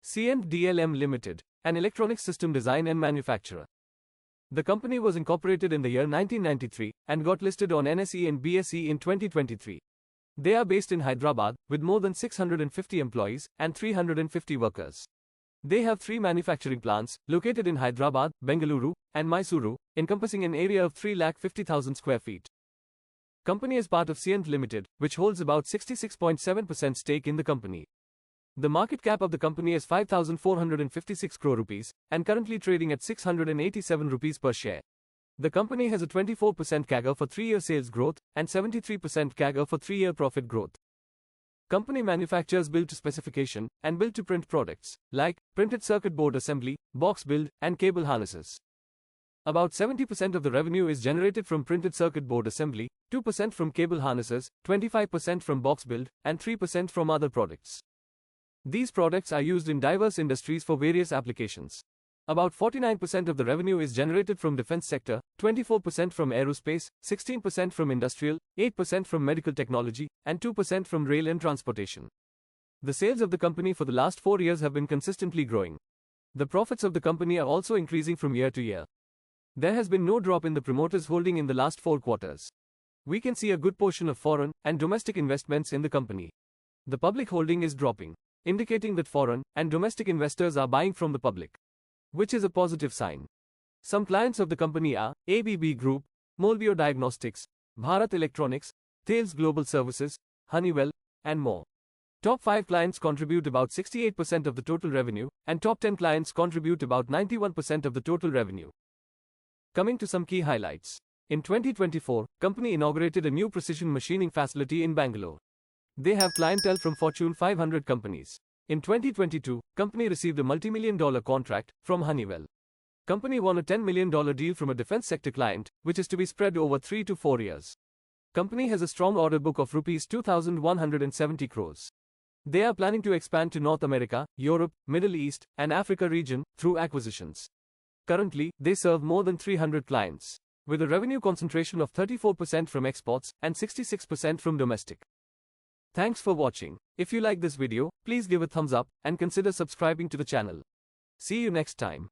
Cyient DLM Ltd, an electronics system design and manufacturer. The company was incorporated in the year 1993 and got listed on NSE and BSE in 2023. They are based in Hyderabad, with more than 650 employees and 350 workers. They have 3 manufacturing plants, located in Hyderabad, Bengaluru, and Mysuru, encompassing an area of 350,000 square feet. Company is part of Cyient Limited, which holds about 66.7% stake in the company. The market cap of the company is 5,456 crore rupees, and currently trading at 687 rupees per share. The company has a 24% CAGR for 3-year sales growth, and 73% CAGR for 3-year profit growth. Company manufactures build-to-specification, and build-to-print products, like printed circuit board assembly, box build, and cable harnesses. About 70% of the revenue is generated from printed circuit board assembly, 2% from cable harnesses, 25% from box build, and 3% from other products. These products are used in diverse industries for various applications. About 49% of the revenue is generated from defense sector, 24% from aerospace, 16% from industrial, 8% from medical technology, and 2% from rail and transportation. The sales of the company for the last 4 years have been consistently growing. The profits of the company are also increasing from year to year. There has been no drop in the promoters' holding in the last 4 quarters. We can see a good portion of foreign and domestic investments in the company. The public holding is dropping, indicating that foreign and domestic investors are buying from the public, which is a positive sign. Some clients of the company are ABB Group, Molbio Diagnostics, Bharat Electronics, Thales Global Services, Honeywell, and more. Top 5 clients contribute about 68% of the total revenue, and top 10 clients contribute about 91% of the total revenue. Coming to some key highlights. In 2024, company inaugurated a new precision machining facility in Bengaluru. They have clientele from Fortune 500 companies. In 2022, company received a multi-million-dollar contract from Honeywell. Company won a $10 million deal from a defense sector client, which is to be spread over 3 to 4 years. Company has a strong order book of rupees 2,170 crores. They are planning to expand to North America, Europe, Middle East, and Africa region through acquisitions. Currently, they serve more than 300 clients, with a revenue concentration of 34% from exports and 66% from domestic. Thanks for watching. If you like this video, please give a thumbs up and consider subscribing to the channel. See you next time.